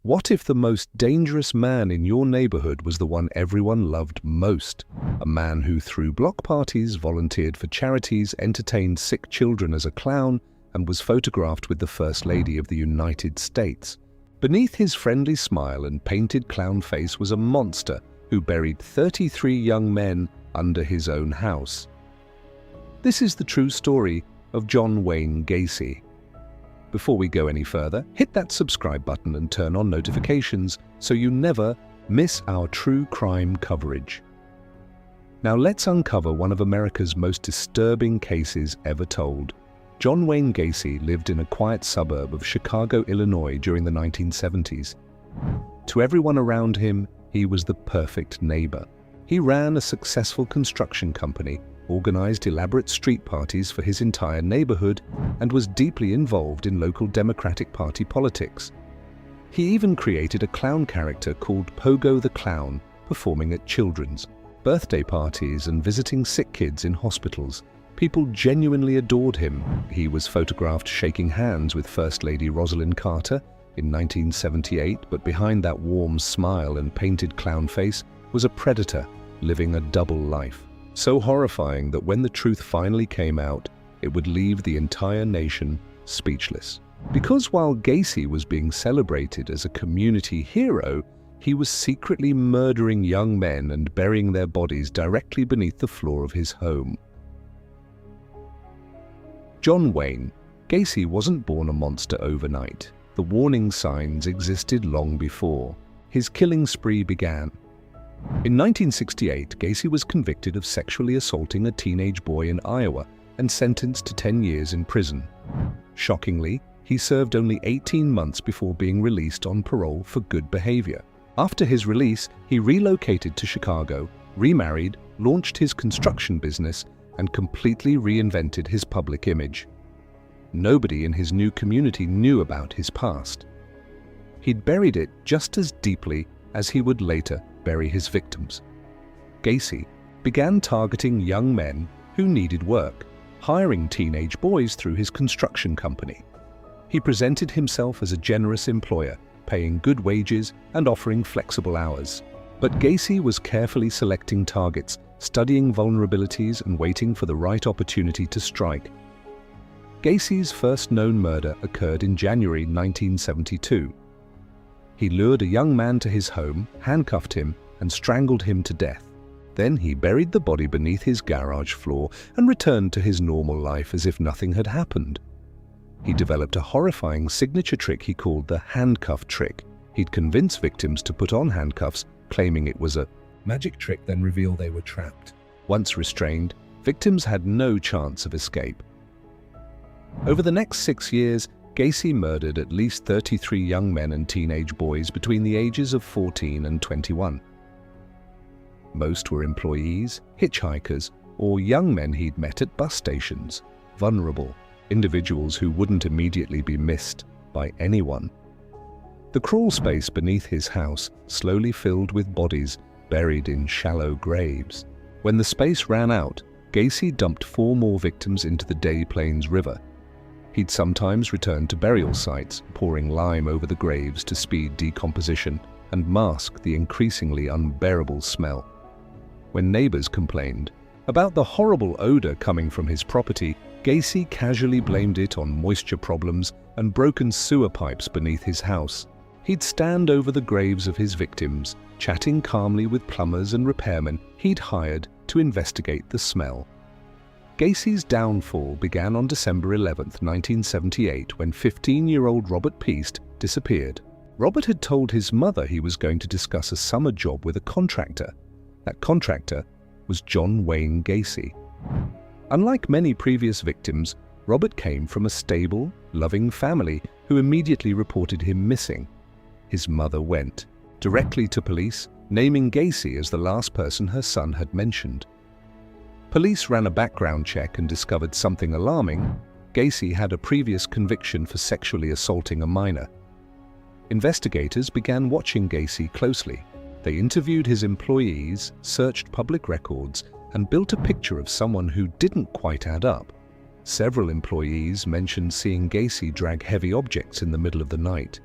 What if the most dangerous man in your neighborhood was the one everyone loved most? A man who threw block parties, volunteered for charities, entertained sick children as a clown, and was photographed with the First Lady of the United States. Beneath his friendly smile and painted clown face was a monster who buried 33 young men under his own house. This is the true story of John Wayne Gacy. Before we go any further, hit that subscribe button and turn on notifications so you never miss our true crime coverage. Now let's uncover one of America's most disturbing cases ever told. John Wayne Gacy lived in a quiet suburb of Chicago, Illinois during the 1970s. To everyone around him, he was the perfect neighbor. He ran a successful construction company, organized elaborate street parties for his entire neighborhood, and was deeply involved in local Democratic Party politics. He even created a clown character called Pogo the Clown, performing at children's birthday parties and visiting sick kids in hospitals. People genuinely adored him. He was photographed shaking hands with First Lady Rosalynn Carter in 1978, but behind that warm smile and painted clown face was a predator living a double life. So horrifying that when the truth finally came out, it would leave the entire nation speechless. Because while Gacy was being celebrated as a community hero, he was secretly murdering young men and burying their bodies directly beneath the floor of his home. John Wayne Gacy wasn't born a monster overnight. The warning signs existed long before. His killing spree began. In 1968, Gacy was convicted of sexually assaulting a teenage boy in Iowa and sentenced to 10 years in prison. Shockingly, he served only 18 months before being released on parole for good behavior. After his release, he relocated to Chicago, remarried, launched his construction business, and completely reinvented his public image. Nobody in his new community knew about his past. He'd buried it just as deeply as he would later bury his victims. Gacy began targeting young men who needed work, hiring teenage boys through his construction company. He presented himself as a generous employer, paying good wages and offering flexible hours. But Gacy was carefully selecting targets, studying vulnerabilities and waiting for the right opportunity to strike. Gacy's first known murder occurred in January 1972. He lured a young man to his home, handcuffed him, and strangled him to death. Then he buried the body beneath his garage floor and returned to his normal life as if nothing had happened. He developed a horrifying signature trick he called the handcuff trick. He'd convince victims to put on handcuffs, claiming it was a magic trick, then reveal they were trapped. Once restrained, victims had no chance of escape. Over the next 6 years, Gacy murdered at least 33 young men and teenage boys between the ages of 14 and 21. Most were employees, hitchhikers, or young men he'd met at bus stations, vulnerable individuals who wouldn't immediately be missed by anyone. The crawl space beneath his house slowly filled with bodies buried in shallow graves. When the space ran out, Gacy dumped 4 more victims into the Des Plaines River. He'd sometimes return to burial sites, pouring lime over the graves to speed decomposition and mask the increasingly unbearable smell. When neighbors complained about the horrible odor coming from his property, Gacy casually blamed it on moisture problems and broken sewer pipes beneath his house. He'd stand over the graves of his victims, chatting calmly with plumbers and repairmen he'd hired to investigate the smell. Gacy's downfall began on December 11, 1978, when 15-year-old Robert Peast disappeared. Robert had told his mother he was going to discuss a summer job with a contractor. That contractor was John Wayne Gacy. Unlike many previous victims, Robert came from a stable, loving family who immediately reported him missing. His mother went directly to police, naming Gacy as the last person her son had mentioned. Police ran a background check and discovered something alarming. Gacy had a previous conviction for sexually assaulting a minor. Investigators began watching Gacy closely. They interviewed his employees, searched public records, and built a picture of someone who didn't quite add up. Several employees mentioned seeing Gacy drag heavy objects in the middle of the night.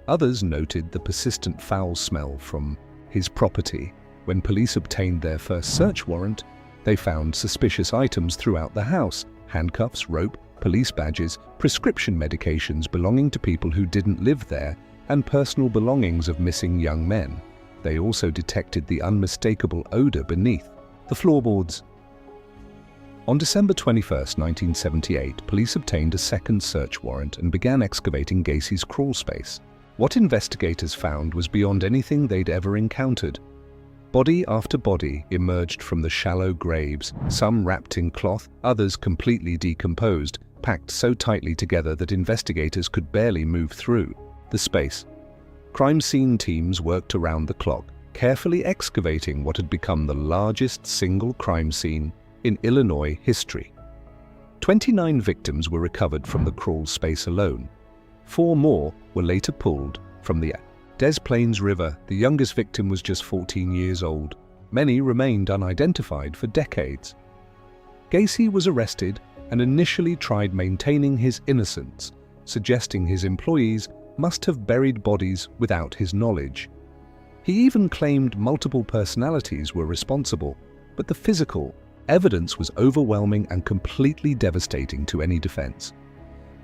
Others noted the persistent foul smell from his property. When police obtained their first search warrant, they found suspicious items throughout the house: handcuffs, rope, police badges, prescription medications belonging to people who didn't live there, and personal belongings of missing young men. They also detected the unmistakable odor beneath the floorboards. On December 21, 1978, police obtained a second search warrant and began excavating Gacy's crawl space. What investigators found was beyond anything they'd ever encountered. Body after body emerged from the shallow graves, some wrapped in cloth, others completely decomposed, packed so tightly together that investigators could barely move through the space. Crime scene teams worked around the clock, carefully excavating what had become the largest single crime scene in Illinois history. 29 victims were recovered from the crawl space alone. 4 more were later pulled from the Des Plaines River. The youngest victim was just 14 years old. Many remained unidentified for decades. Gacy was arrested and initially tried maintaining his innocence, suggesting his employees must have buried bodies without his knowledge. He even claimed multiple personalities were responsible, but the physical evidence was overwhelming and completely devastating to any defense.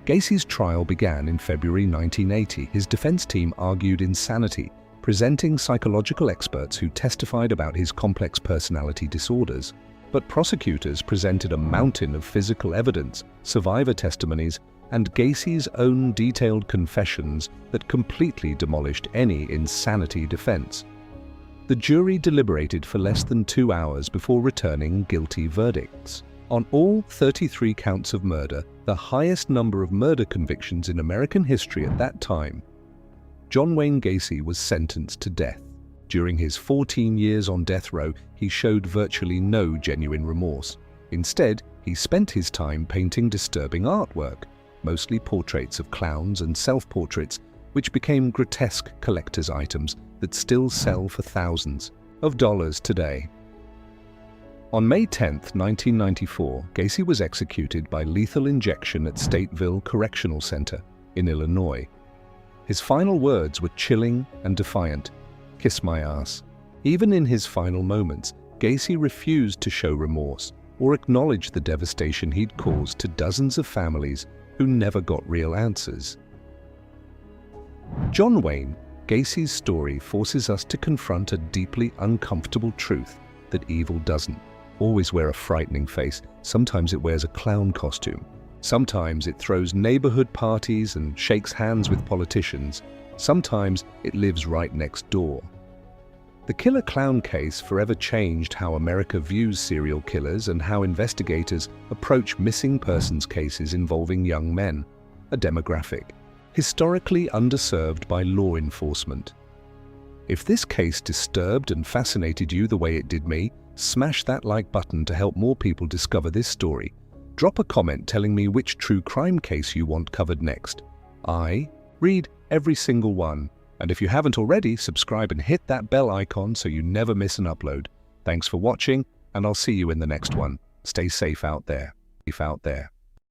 Gacy's trial began in February 1980. His defense team argued insanity, presenting psychological experts who testified about his complex personality disorders. But prosecutors presented a mountain of physical evidence, survivor testimonies, and Gacy's own detailed confessions that completely demolished any insanity defense. The jury deliberated for less than 2 hours before returning guilty verdicts. On all 33 counts of murder, the highest number of murder convictions in American history at that time, John Wayne Gacy was sentenced to death. During his 14 years on death row, he showed virtually no genuine remorse. Instead, he spent his time painting disturbing artwork, mostly portraits of clowns and self-portraits, which became grotesque collector's items that still sell for thousands of dollars today. On May 10, 1994, Gacy was executed by lethal injection at Stateville Correctional Center in Illinois. His final words were chilling and defiant: "Kiss my ass." Even in his final moments, Gacy refused to show remorse or acknowledge the devastation he'd caused to dozens of families who never got real answers. John Wayne Gacy's story forces us to confront a deeply uncomfortable truth: that evil doesn't always wear a frightening face. Sometimes it wears a clown costume. Sometimes it throws neighborhood parties and shakes hands with politicians. Sometimes it lives right next door. The killer clown case forever changed how America views serial killers and how investigators approach missing persons cases involving young men, a demographic historically underserved by law enforcement. If this case disturbed and fascinated you the way it did me, smash that like button to help more people discover this story. Drop a comment telling me which true crime case you want covered next. I read every single one. And if you haven't already, subscribe and hit that bell icon so you never miss an upload. Thanks for watching, and I'll see you in the next one. Stay safe out there.